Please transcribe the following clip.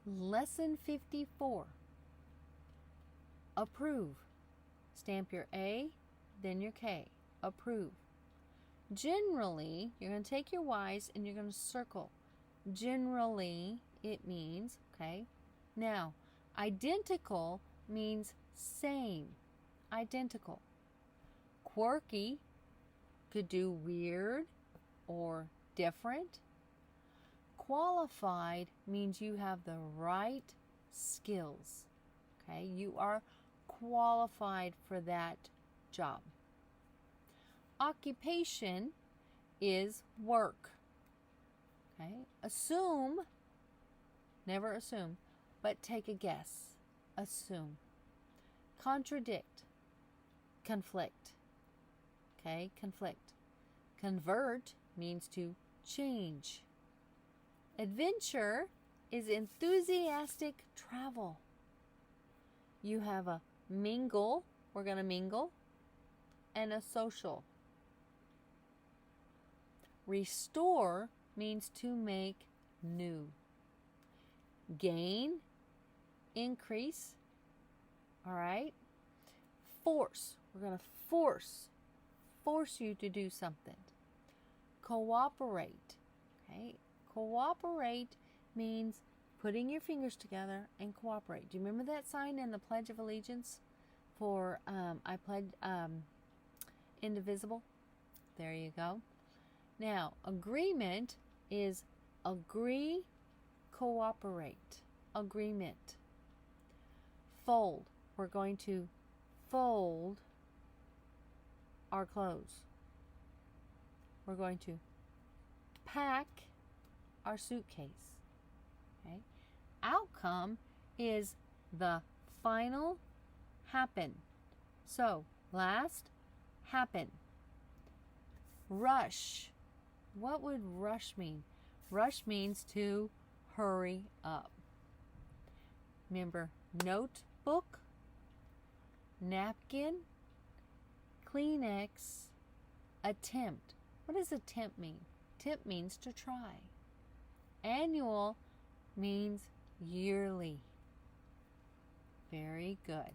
Lesson 54. Approve. Stamp your A, then your K. Approve. Generally, you're going to take your Y's and you're going to circle. Generally, it means, okay? Now, identical means same. Identical. Quirky could do weird or different. Qualified means you have the right skills. Okay, you are qualified for that job. Occupation is work. Okay, assume, never assume, but take a guess. Assume. Contradict, conflict. Okay, conflict. Convert means to change. Adventure is enthusiastic travel. You have a mingle, we're going to mingle, and a social. Restore means to make new. Gain, increase, all right? Force, we're going to force you to do something. Cooperate, okay? Cooperate means putting your fingers together and cooperate. Do you remember that sign in the Pledge of Allegiance for I pledge indivisible? There you go. Now, agreement is agree, cooperate. Agreement. Fold. We're going to fold our clothes. We're going to pack our suitcase. Okay? Outcome is the final happen. So, last, happen. Rush. What would rush mean? Rush means to hurry up. Remember, notebook, napkin, Kleenex, attempt. What does attempt mean? Attempt means to try. Annual means yearly. Very good.